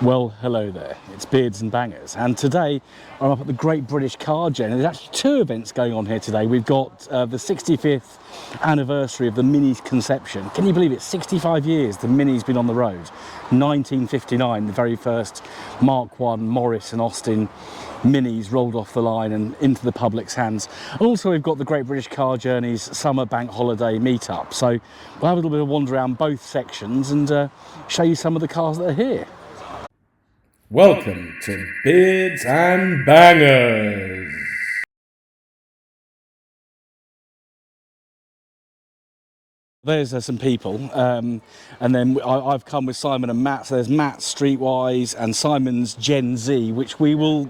Well, hello there, it's Beards and Bangers, and today I'm up at the Great British Car Gen, and there's actually two events going on here today. We've got the 65th anniversary of the Mini's conception. Can you believe it? 65 years the Mini's been on the road. 1959, the very first Mark I Morris and Austin Minis rolled off the line and into the public's hands. And also we've got the Great British Car Journey's summer bank holiday meetup. So we'll have a little bit of wander around both sections and show you some of the cars that are here. Welcome to Beards and Bangers. There's some people, and then I've come with Simon and Matt. So there's Matt's Streetwise and Simon's Gen Z, which we will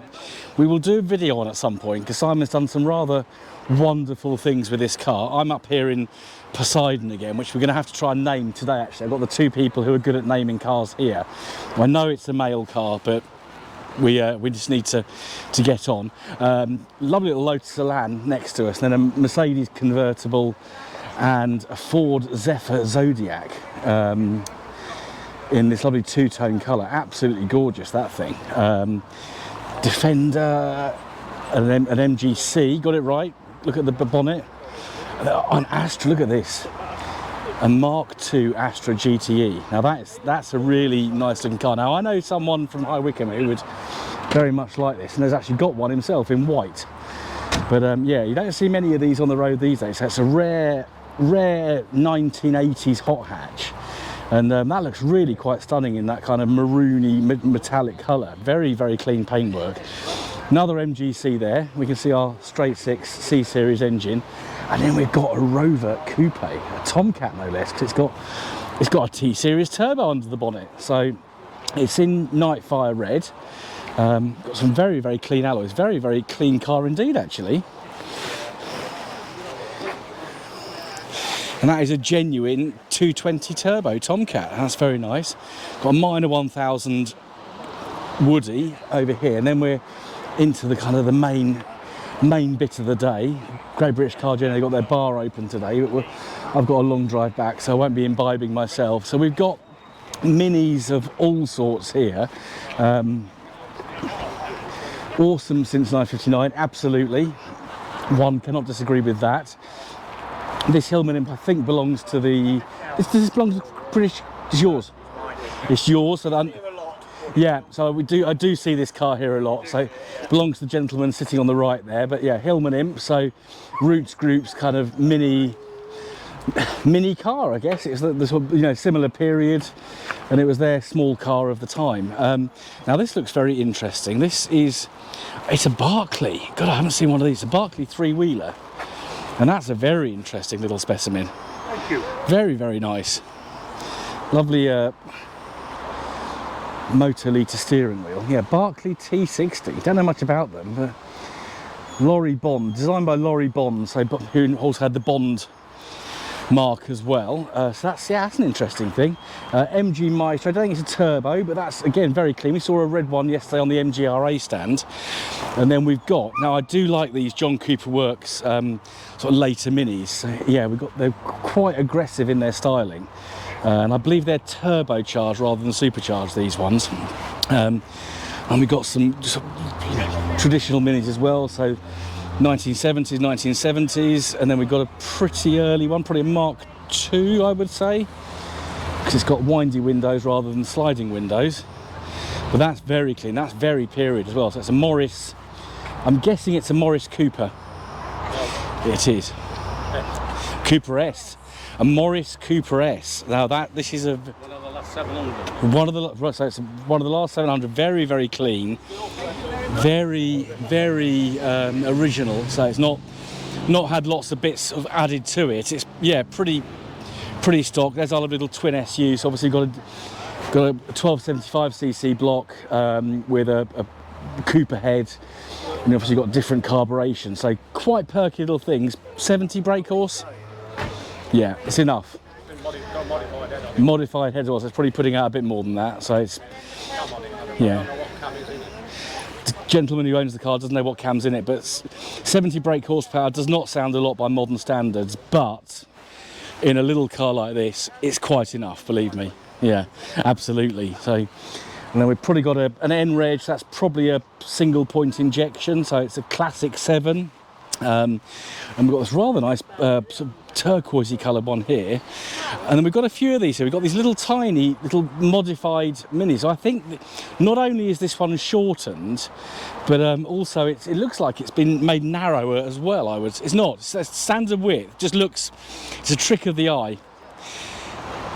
do a video on at some point, because Simon's done some rather wonderful things with this car. I'm up here in Poseidon again, which we're going to have to try and name today. Actually, I've got the two people who are good at naming cars here. I know it's a male car, but we just need to get on. Lovely little Lotus Elan next to us, and then a Mercedes convertible and a Ford Zephyr Zodiac in this lovely two-tone colour. Absolutely gorgeous, that thing. Defender, an MGC, got it right. Look at the bonnet. An Astra, look at this. A Mark II Astra GTE. Now that's a really nice looking car. Now I know someone from High Wycombe who would very much like this, and has actually got one himself in white. But yeah, you don't see many of these on the road these days. So it's a rare 1980s hot hatch, and that looks really quite stunning in that kind of maroony metallic colour. Very clean paintwork. Another MGC there. We can see our straight six C series engine, and then we've got a Rover coupe, a Tomcat no less, because it's got a T series turbo under the bonnet. So it's in Nightfire red. Got some very clean alloys. Very clean car indeed, actually. And that is a genuine 220 turbo Tomcat. That's very nice. Got a minor 1000 Woody over here, and then we're into the kind of the main bit of the day. Great British Car Journey, they got their bar open today, but I've got a long drive back, so I won't be imbibing myself. So we've got Minis of all sorts here. Awesome since 1959, absolutely. One cannot disagree with that. This Hillman Imp, I think, belongs to the... Does this belong to British? It's yours. It's yours. So that, yeah, so I do see this car here a lot. So it belongs to the gentleman sitting on the right there. But yeah, Hillman Imp. So Roots Group's kind of mini car, I guess. It's the sort of, similar period, and it was their small car of the time. Now this looks very interesting. It's a Barclay. God, I haven't seen one of these. A Barclay three-wheeler. And that's a very interesting little specimen. Thank you. Very nice. Lovely motor liter steering wheel. Yeah, Barclay T60. Don't know much about them, but Laurie Bond, designed by Laurie Bond, so who also had the Bond mark as well. So that's an interesting thing. MG Maestro, I don't think it's a turbo, but that's again very clean. We saw a red one yesterday on the MGRA stand. And then we've got, now I do like these John Cooper Works sort of later Minis. So, yeah, they're quite aggressive in their styling. And I believe they're turbocharged rather than supercharged, these ones. And we've got some traditional Minis as well. So 1970s, and then we've got a pretty early one, probably a Mark II, I would say, because it's got windy windows rather than sliding windows. But that's very clean, that's very period as well. So it's a Morris, I'm guessing it's a Morris Cooper. It is. Cooper S. A Morris Cooper S. Now this is one of the last 700. So it's one of the last 700, very clean. Very original, so it's not had lots of bits added to it. It's pretty stock. There's our little twin SU. So obviously got a 1275cc block with a Cooper head, and obviously got different carburation. So quite perky little things. 70 brake horse. Yeah, it's enough. Modified head horse. It's probably putting out a bit more than that. So it's The gentleman who owns the car doesn't know what cam's in it, but 70 brake horsepower does not sound a lot by modern standards, but in a little car like this, it's quite enough, believe me. Yeah, absolutely. So And then we've probably got an N-Reg, that's probably a single point injection, so it's a classic 7. And we've got this rather nice sort of turquoisey coloured one here, and then we've got a few of these. So we've got these little tiny little modified minis. So I think that not only is this one shortened, but also it looks like it's been made narrower as well. It's not, it's standard width, just looks, it's a trick of the eye,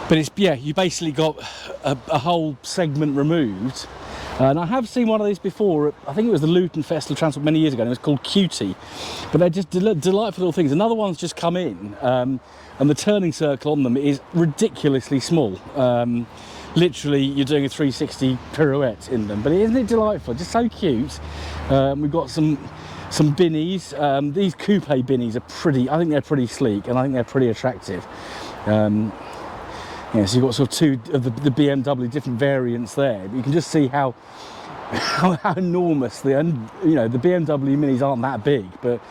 but it's, yeah, you basically got a whole segment removed. And I have seen one of these before. I think it was the Luton Festival Transport many years ago, and it was called Cutie. But they're just delightful little things. Another one's just come in, and the turning circle on them is ridiculously small. Literally, you're doing a 360 pirouette in them. But isn't it delightful? Just so cute. We've got some binnies. These coupe binnies are pretty. I think they're pretty sleek, and I think they're pretty attractive. Yeah, so you've got sort of two of the BMW different variants there. But you can just see how enormous the BMW Minis aren't that big, but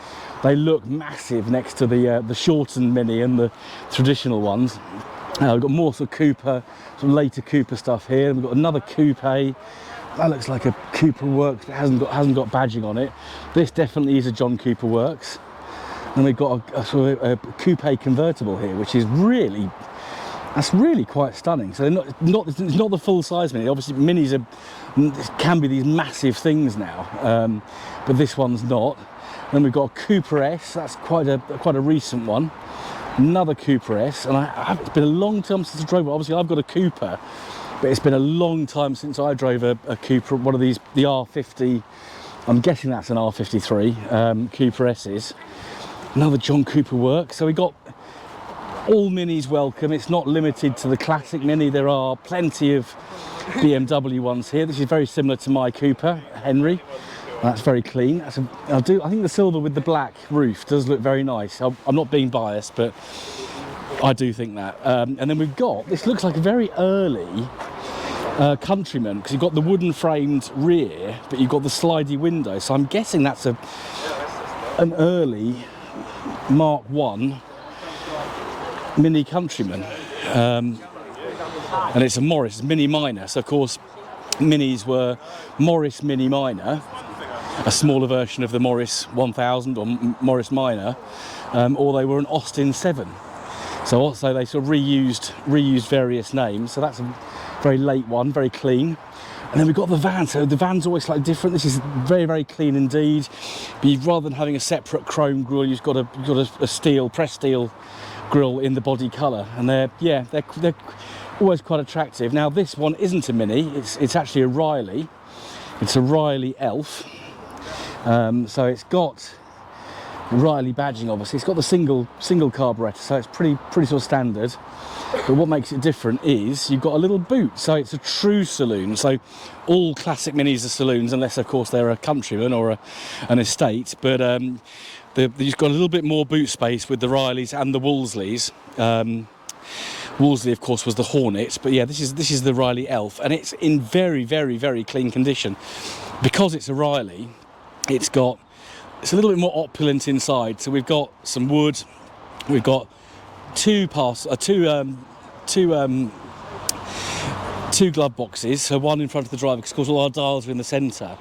they look massive next to the shortened Mini and the traditional ones. We've got more sort of Cooper, some later Cooper stuff here. And we've got another coupe. That looks like a Cooper Works, but hasn't got badging on it. This definitely is a John Cooper Works. And we've got a sort of a coupe convertible here, which is really. That's really quite stunning. So it's not the full size Mini. Obviously, Minis can be these massive things now, but this one's not. Then we've got a Cooper S. That's quite a recent one. Another Cooper S, and it's been a long time since I drove one. Obviously, I've got a Cooper, but it's been a long time since I drove a Cooper. One of these, the R50. I'm guessing that's an R53 Cooper S's. Another John Cooper Works. So we got. All Minis welcome. It's not limited to the classic Mini. There are plenty of BMW ones here. This is very similar to my Cooper Henry. That's very clean. I think the silver with the black roof does look very nice. I'm not being biased, but I do think that. And then we've got, this looks like a very early Countryman, because you've got the wooden framed rear, but you've got the slidey window. So I'm guessing that's an early Mark 1 Mini Countryman, and it's a Morris Mini Minor. So of course Minis were Morris Mini Minor, a smaller version of the Morris 1000 or Morris Minor, or they were an Austin 7. So also they sort of reused various names. So that's a very late one, very clean. And then we've got the van. So the van's always slightly different. This is very, very clean indeed. But rather than having a separate chrome grille, you've got a steel, pressed steel grille in the body colour, and they're always quite attractive. Now this one isn't a Mini, it's actually a Riley. It's a Riley Elf. So it's got Riley badging, obviously. It's got the single carburettor, so it's pretty sort of standard. But what makes it different is you've got a little boot, so it's a true saloon. So all classic Minis are saloons, unless of course they're a Countryman or an estate. But you've got a little bit more boot space with the Rileys and the Wolseleys. Wolseley, of course, was the Hornet, but yeah, this is the Riley Elf, and it's in very, very, very clean condition. Because it's a Riley, it's a little bit more opulent inside. So we've got some wood, we've got two glove boxes, so one in front of the driver, because of course all our dials are in the centre.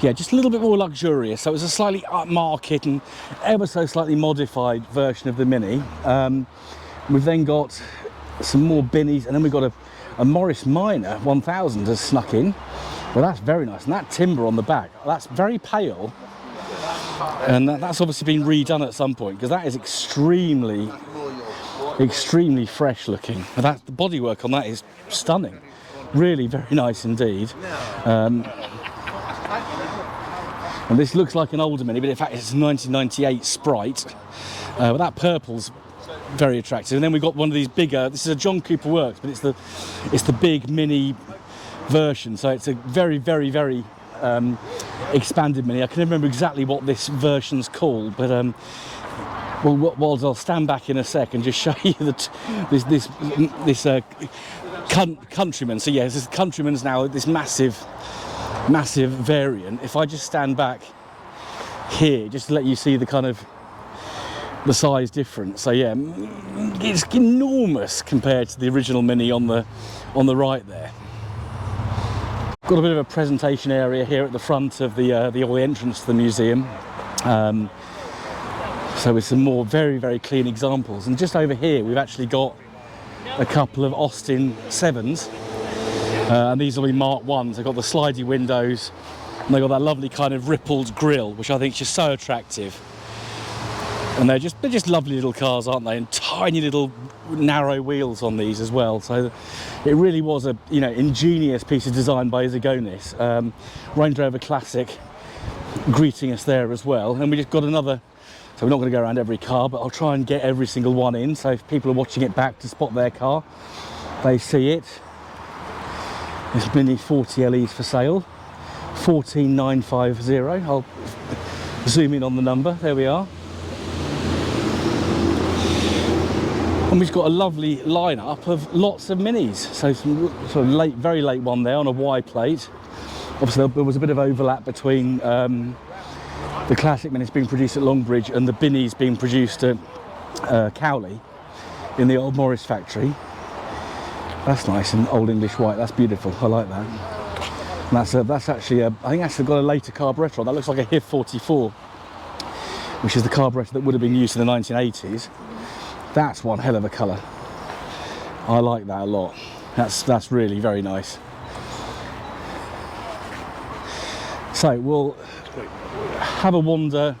Yeah, just a little bit more luxurious. So it's a slightly upmarket and ever so slightly modified version of the Mini. We've then got some more binnies, and then we've got a Morris Minor 1000 has snuck in. Well, that's very nice, and that timber on the back, that's very pale, and that's obviously been redone at some point, because that is extremely fresh looking. The bodywork on that is stunning. Really very nice indeed. And this looks like an older Mini, but in fact it's a 1998 Sprite. But that purple's very attractive. And then we've got one of these bigger, this is a John Cooper Works, but it's the big Mini version. So it's a very, very, very expanded Mini. I can never remember exactly what this version's called, but well, I'll stand back in a sec and just show you this Countryman. So yeah, this Countryman's now this massive variant. If I just stand back here, just to let you see the kind of the size difference. So yeah, it's enormous compared to the original Mini on the right there. got a bit of a presentation area here at the front of the entrance to the museum. So with some more very, very clean examples. And just over here, we've actually got a couple of Austin 7s. And these will be Mark 1s. They've got the slidey windows, and they've got that lovely kind of rippled grille, which I think is just so attractive. And they're just lovely little cars, aren't they? And tiny little narrow wheels on these as well. So it really was a ingenious piece of design by Zagonis. Range Rover Classic greeting us there as well. And we just got another. So we're not going to go around every car, but I'll try and get every single one in. So if people are watching it back to spot their car, they see it. This Mini 40 LEs for sale, 14950. I'll zoom in on the number. There we are. And we've got a lovely lineup of lots of minis. So some sort of late, very late one there on a Y plate. Obviously there was a bit of overlap between the Classic Minis being produced at Longbridge and the Binnies being produced at Cowley in the old Morris factory. That's nice and old English white. That's beautiful. I like that. And that's actually I think that's got a later carburettor on. That looks like a HIF 44, which is the carburettor that would have been used in the 1980s. That's one hell of a colour. I like that a lot. That's really very nice. So we'll have a wander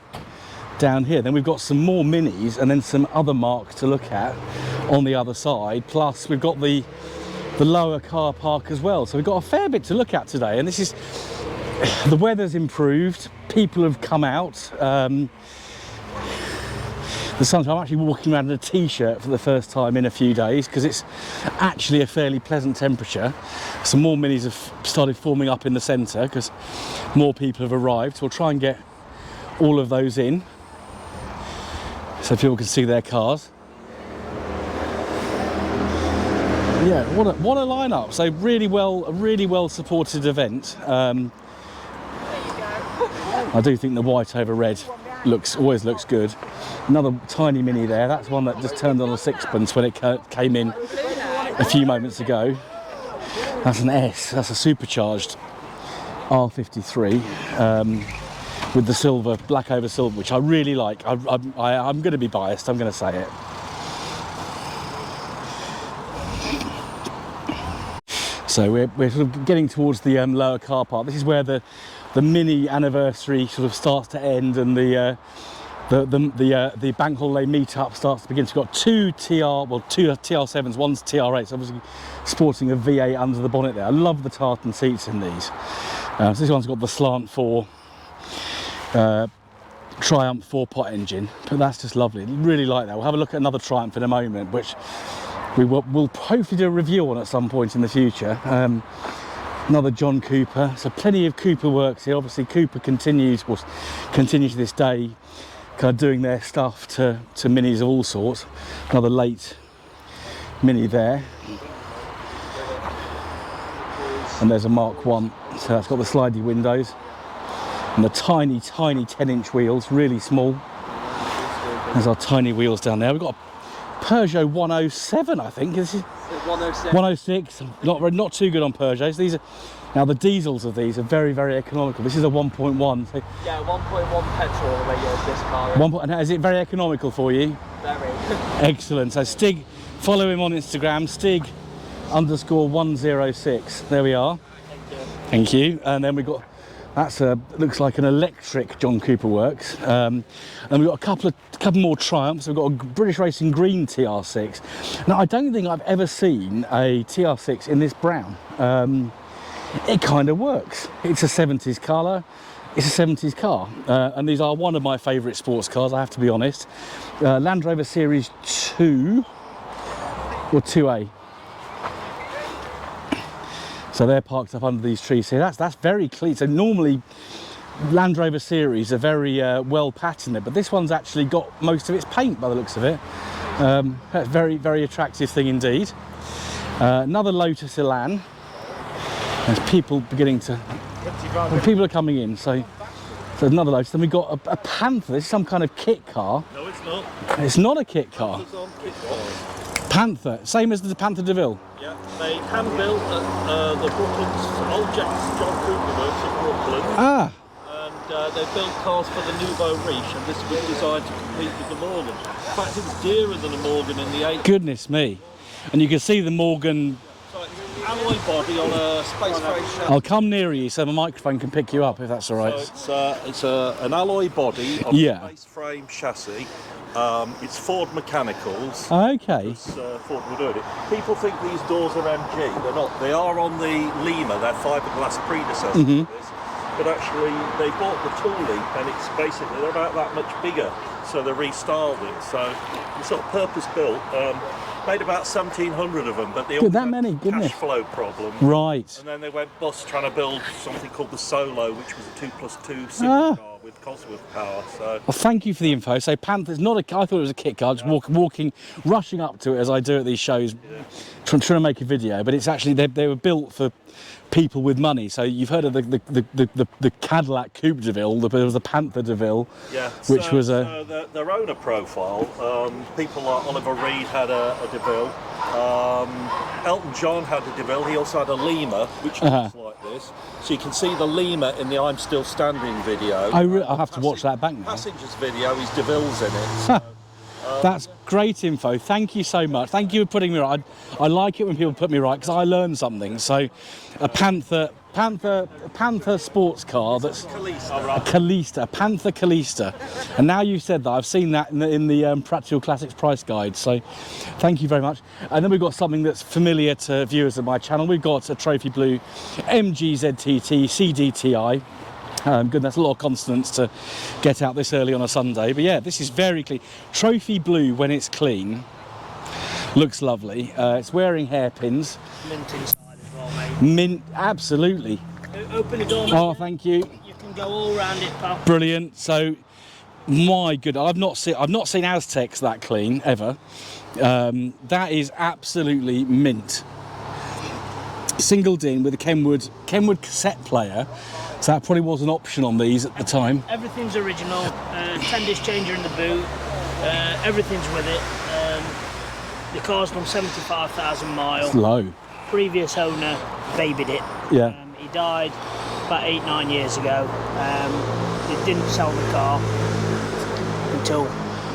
down here. Then we've got some more minis and then some other marks to look at on the other side. Plus we've got the lower car park as well. So we've got a fair bit to look at today. And this is, the weather's improved. People have come out. The sun's, I'm actually walking around in a t-shirt for the first time in a few days because it's actually a fairly pleasant temperature. Some more minis have started forming up in the centre because more people have arrived. So we'll try and get all of those in so people can see their cars. Yeah, what a lineup! So a really well supported event. I do think the white over red always looks good. Another tiny mini there. That's one that just turned on a sixpence when it came in a few moments ago. That's an S. That's a supercharged R53 with the silver, black over silver, which I really like. I'm going to be biased. I'm going to say it. So we're sort of getting towards the lower car park. This is where the mini anniversary sort of starts to end, and the bank holiday meetup starts to begin. So we've got two TR7s, one's TR8, so obviously sporting a V8 under the bonnet there. I love the tartan seats in these. So this one's got the slant 4 Triumph 4-pot engine, but that's just lovely. Really like that. We'll have a look at another Triumph in a moment, which we'll hopefully do a review on at some point in the future. Another John Cooper. So plenty of Cooper works here. Obviously Cooper continues to this day kind of doing their stuff to minis of all sorts. Another late mini there. And there's a Mark 1. So that's got the slidey windows and the tiny 10-inch wheels, really small. There's our tiny wheels down there. We've got a Peugeot 107, I think. This is 106. 106. Not too good on Peugeots. These are now the diesels of these are very economical. This is a 1.1. So yeah, 1.1 petrol the way this car is. And is it very economical for you? Very. Excellent. So Stig, follow him on Instagram. Stig_106. There we are. Thank you. And then we've got. Looks like an electric John Cooper works. And we've got a couple more Triumphs. We've got a British Racing Green TR6. Now, I don't think I've ever seen a TR6 in this brown. It kind of works. It's a 70s colour. It's a 70s car. And these are one of my favourite sports cars, I have to be honest. Land Rover Series 2 or 2A. So they're parked up under these trees here. That's very clean. So normally Land Rover series are very well patterned, but this one's actually got most of its paint by the looks of it. That's very attractive thing indeed. Another Lotus Elan. There's people people are coming in. So another Lotus. Then we've got a Panther. This is some kind of kit car. No, it's not. It's not a kit car. Panther, same as the Panther DeVille. Yeah, they hand-built at the Brooklyn's old John Cooper works in Brooklyn. Ah, And they built cars for the Nouveau Riche, and this was designed to compete with the Morgan. In fact, it was dearer than a Morgan in the 80s. goodness me. And you can see the Morgan. So it's an alloy body on a space frame chassis. I'll come nearer you so my microphone can pick you up if that's all right. So it's an alloy body on Yeah. a space frame chassis. It's Ford Mechanicals. Okay. Ford were doing it. People think these doors are MG. They're not. They are on the Lima, their fiberglass predecessor to this. But actually, they bought the tooling, and it's basically they're about that much bigger. So they restyled it. So it's sort of purpose built. Made about 1,700 of them, but they all that had many, goodness. cash flow problem. Right. And then they went bust trying to build something called the Solo, which was a 2+2 supercar with Cosworth power. So Well, thank you for the info. So Panther's not a. I thought it was a kit car. Just walking, rushing up to it as I do at these shows, trying to make a video. But it's actually they were built for people with money. So you've heard of the Cadillac Coupe DeVille. There was the Panther DeVille, yeah, which was a. so their owner profile. People like Oliver Reed had a DeVille. Elton John had a DeVille. He also had a Lima, which looks like this. So you can see the Lima in the "I'm Still Standing" video. I'll have to watch that back now. Passengers video. His DeVille's in it. So, That's great info. Thank you so much. Thank you for putting me right. I like it when people put me right because I learn something. So, a Panther sports car that's a Calista, a Panther Calista. And now you've said that, I've seen that in the Practical Classics price guide. So, thank you very much. And then we've got something that's familiar to viewers of my channel. We've got a Trophy Blue MG ZTT CDTI. Good, that's a lot of consonants to get out this early on a Sunday. But yeah, this is very clean. Trophy blue when it's clean. Looks lovely. It's wearing hairpins. Mint inside as well, mate. Mint, absolutely. Open the door, mate. Oh, thank you. You can go all round it, pal. Brilliant. So, my good, I've not seen Aztecs that clean ever. That is absolutely mint. Singled in with a Kenwood cassette player. So that probably was an option on these at the time. Everything's original. 10-disc changer in the boot. Everything's with it. The car's done 75,000 miles. Low. Previous owner babied it. Yeah. He died about 8-9 years ago. They didn't sell the car until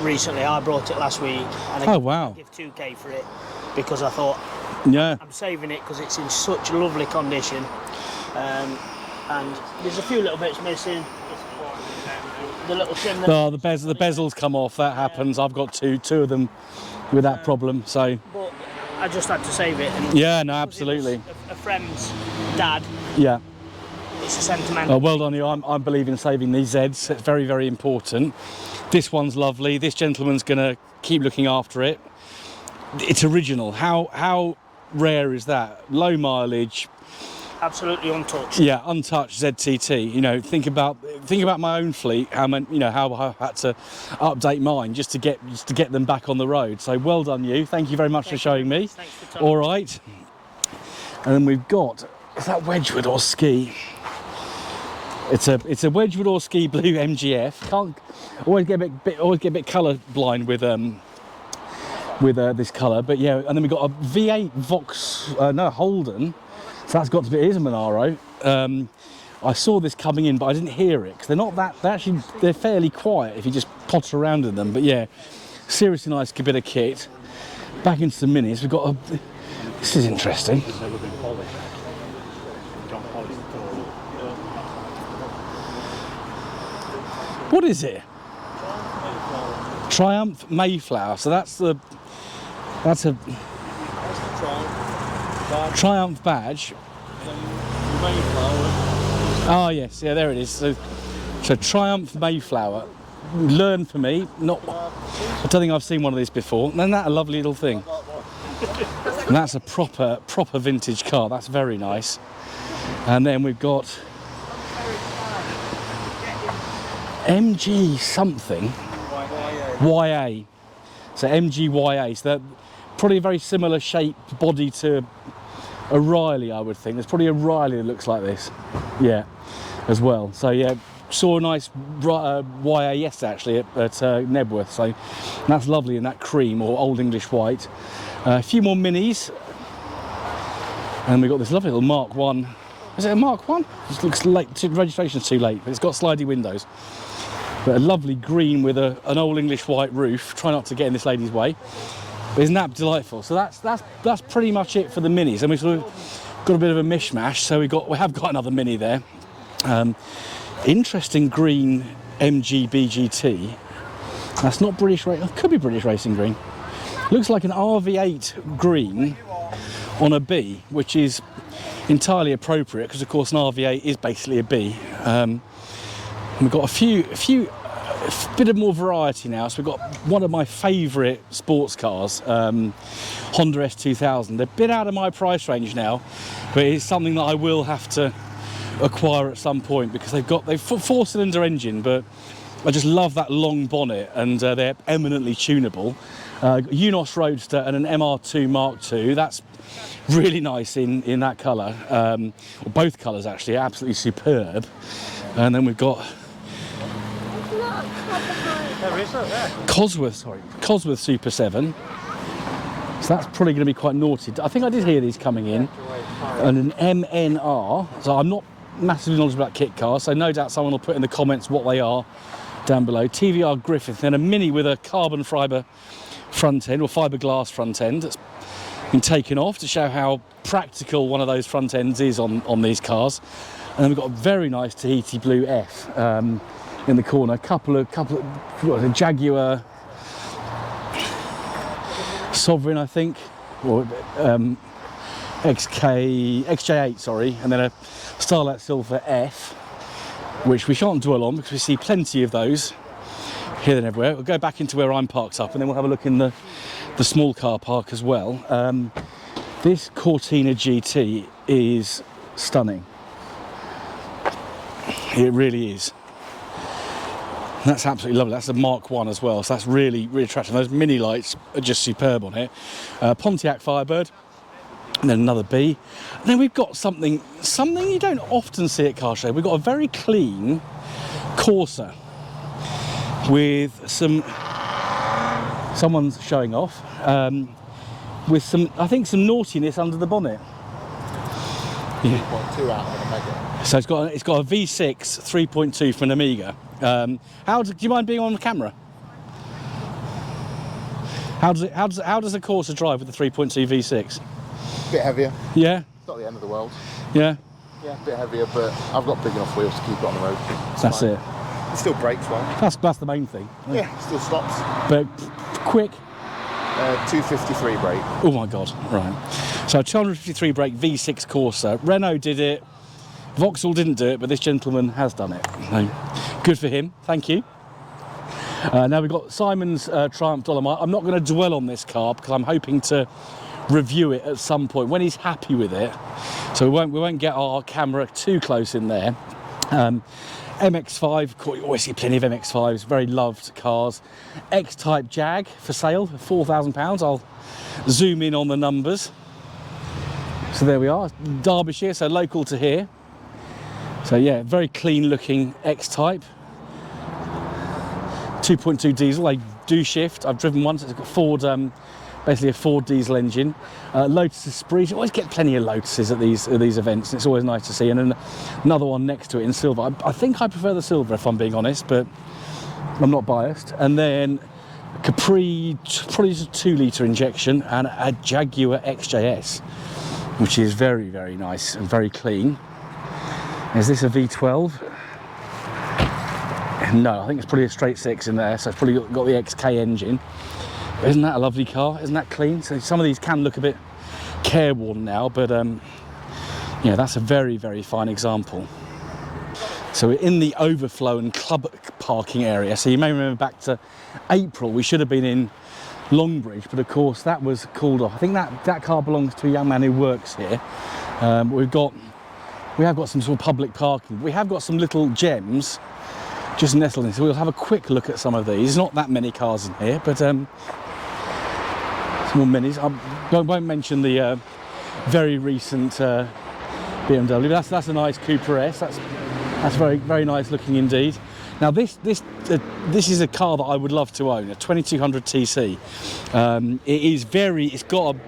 recently. I brought it last week. And I give 2K for it because I thought I'm saving it because it's in such lovely condition. And there's a few little bits missing. The little trim there. Oh, the bezels come off. That happens. I've got two of them with that problem. So. But I just had to save it. And yeah, no, absolutely. A friend's dad. Yeah. It's a sentimental. Oh, well done you. I believe in saving these Zeds. It's very, very important. This one's lovely. This gentleman's going to keep looking after it. It's original. How rare is that? Low mileage. Absolutely untouched. Yeah, untouched ZTT. You know, think about my own fleet. How I had to update mine just to get them back on the road. So well done, you. Thank you very much for showing me. Thanks for time. All right. And then we've got, is that Wedgwood or Ski? It's a Wedgwood or Ski blue MGF. Can't always get a bit colour blind with this colour, but yeah. And then we've got a V8 Holden. So that's got to be, it is a Monaro. I saw this coming in, but I didn't hear it because they're fairly quiet if you just potter around in them. But yeah, seriously nice bit of kit. Back into the minis, we've got this is interesting. What is it? Triumph Mayflower. So that's a Triumph badge. Oh yes, yeah, there it is. So Triumph Mayflower. Learn for me. I don't think I've seen one of these before. Isn't that a lovely little thing? And that's a proper vintage car. That's very nice. And then we've got MG something. YA. So MGYA. So they're probably a very similar shaped body to a Riley, I would think. There's probably a Riley that looks like this. Yeah, as well. So yeah, saw a nice YA yesterday actually at Nebworth, so that's lovely in that cream or Old English white. A few more minis, and we've got this lovely little Mark 1. Is it a Mark 1? It looks late, registration's too late, but it's got slidey windows. But a lovely green with an Old English white roof. Try not to get in this lady's way. But isn't that delightful? So that's pretty much it for the minis. And we've sort of got a bit of a mishmash. So we have got another mini there. Interesting green MG BGT. That's not British racing. It could be British racing green. Looks like an RV8 green on a B, which is entirely appropriate because of course an RV8 is basically a B. We've got a bit of more variety now. So we've got one of my favourite sports cars, Honda S2000. They're a bit out of my price range now, but it's something that I will have to acquire at some point because they've 4-cylinder engine, but I just love that long bonnet, and they're eminently tunable. Unos Roadster and an MR2 Mark II. That's really nice in that colour. Well, both colours actually, absolutely superb. And then we've got Cosworth Super 7. So that's probably going to be quite naughty. I think I did hear these coming in. And an MNR. So I'm not massively knowledgeable about kit cars, so no doubt someone will put in the comments what they are down below. TVR Griffith, then a mini with a carbon fibre front end, or fiberglass front end, that's been taken off to show how practical one of those front ends is on these cars. And then we've got a very nice Tahiti Blue F in the corner. Couple of what, a Jaguar Sovereign, I think, or XJ8, sorry, and then a Starlight Silver F, which we shan't dwell on because we see plenty of those here and everywhere. We'll go back into where I'm parked up, and then we'll have a look in the small car park as well. This Cortina GT is stunning. It really is. That's absolutely lovely. That's a Mark 1 as well, so that's really, really attractive. Those mini lights are just superb on it. Pontiac Firebird, and then another B. And then we've got something you don't often see at car show. We've got a very clean Corsa with someone's showing off, with some naughtiness under the bonnet. Yeah. 2 out of an Omega. So it's got a V6 3.2 from an Amiga. Do you mind being on the camera? How does a Corsa drive with the 3.2 V6? Bit heavier. Yeah. It's not the end of the world. Yeah. Yeah, a bit heavier, but I've got big enough wheels to keep it on the road. That's fine. it. It still brakes well. That's the main thing. Yeah, it still stops. But quick. 253 brake. Oh my god, right. So 253 brake V6 Corsa. Renault did it, Vauxhall didn't do it, but this gentleman has done it. So, good for him, thank you. Now we've got Simon's Triumph Dolomite. I'm not going to dwell on this car because I'm hoping to review it at some point when he's happy with it. So we won't get our camera too close in there. MX-5, you always see plenty of MX-5s, very loved cars. X-Type Jag for sale for £4,000. I'll zoom in on the numbers. So there we are, Derbyshire, so local to here. So yeah, very clean looking X-Type. 2.2 diesel, they do shift. I've driven once, it's got Ford, basically a Ford diesel engine. Lotus Esprit, you always get plenty of Lotuses at these events, and it's always nice to see. And then another one next to it in silver. I think I prefer the silver if I'm being honest, but I'm not biased. And then Capri, probably just a 2-litre injection, and a Jaguar XJS, which is very, very nice and very clean. Is this a V12? No, I think it's probably a straight 6 in there, so it's probably got the XK engine. Isn't that a lovely car? Isn't that clean? So some of these can look a bit careworn now, but yeah, that's a very, very fine example. So we're in the overflow and club parking area. So you may remember back to April, we should have been in Longbridge, but of course that was called off. I think that car belongs to a young man who works here. We have got some sort of public parking. We have got some little gems just nestled in. So we'll have a quick look at some of these. There's not that many cars in here, but some more minis. I won't mention the very recent BMW. That's a nice Cooper S. That's That's very, very nice looking indeed. Now this is a car that I would love to own, a 2200 TC. It's got a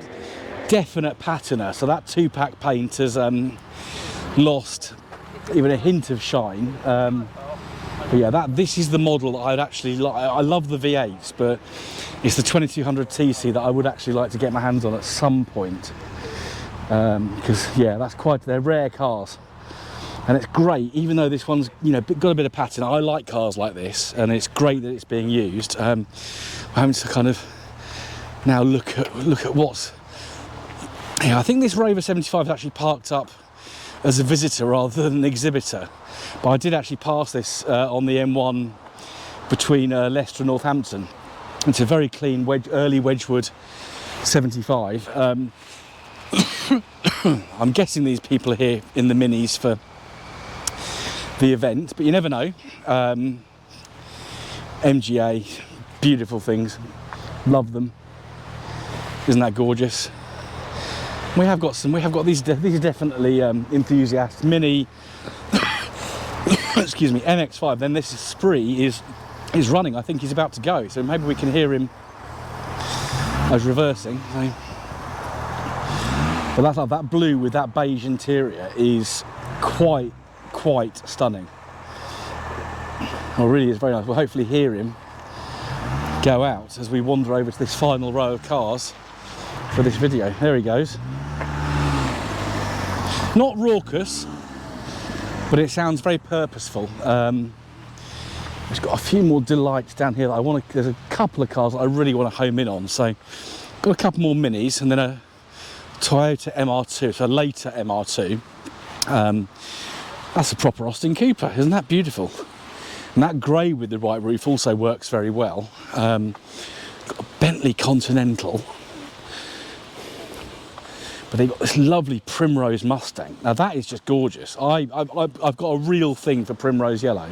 definite patina, so that 2-pack paint has lost even a hint of shine. But yeah, this is the model that I'd actually like. I love the V8s, but it's the 2200 TC that I would actually like to get my hands on at some point. Because yeah, they're rare cars. And it's great, even though this one's, you know, got a bit of patina. I like cars like this, and it's great that it's being used. I'm having to kind of now look at what's. Yeah, I think this Rover 75 is actually parked up as a visitor rather than an exhibitor. But I did actually pass this on the M1 between Leicester and Northampton. It's a very clean early Wedgwood 75. I'm guessing these people are here in the Minis for the event, but you never know. MGA, beautiful things, love them. Isn't that gorgeous? We have got these are definitely enthusiasts. Mini excuse me, MX-5. Then this Spree is running. I think he's about to go, so maybe we can hear him as reversing. But that's like that blue with that beige interior is quite stunning. Oh, really is very nice. We'll hopefully hear him go out as we wander over to this final row of cars for this video. There he goes. Not raucous, but it sounds very purposeful. It's got a few more delights down here that there's a couple of cars that I really want to home in on. So got a couple more Minis and then a Toyota MR2, so a later MR2. That's a proper Austin Cooper, isn't that beautiful? And that grey with the white roof also works very well. Got a Bentley Continental. But they've got this lovely Primrose Mustang. Now that is just gorgeous. I've got a real thing for Primrose Yellow.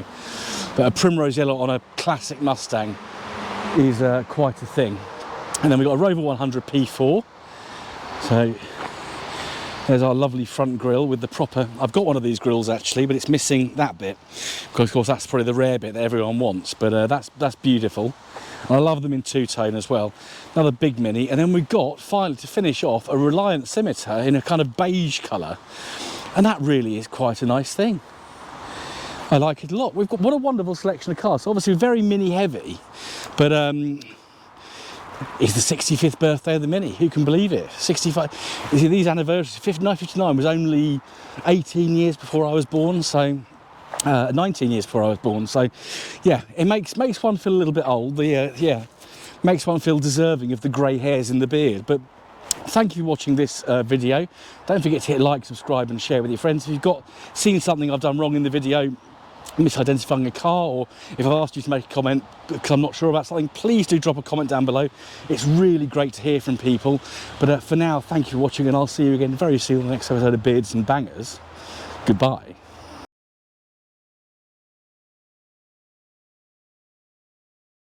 But a Primrose Yellow on a classic Mustang is quite a thing. And then we've got a Rover 100 P4. So there's our lovely front grille with the proper. I've got one of these grills actually, but it's missing that bit because of course that's probably the rare bit that everyone wants. But that's beautiful. And I love them in two-tone as well. Another big Mini, and then we've got finally to finish off a Reliant Scimitar in a kind of beige colour, and that really is quite a nice thing. I like it a lot. We've got what a wonderful selection of cars. So obviously very Mini heavy, but it's the 65th birthday of the Mini. Who can believe it? 65. You see, these anniversaries. 59 was only 18 years before I was born. So 19 years before I was born. So yeah, it makes one feel a little bit old. Makes one feel deserving of the grey hairs in the beard. But thank you for watching this video. Don't forget to hit like, subscribe, and share with your friends. If you've seen something I've done wrong in the video, misidentifying a car, or if I've asked you to make a comment because I'm not sure about something, please do drop a comment down below. It's really great to hear from people. But for now, thank you for watching, and I'll see you again very soon on the next episode of Beards and Bangers. Goodbye.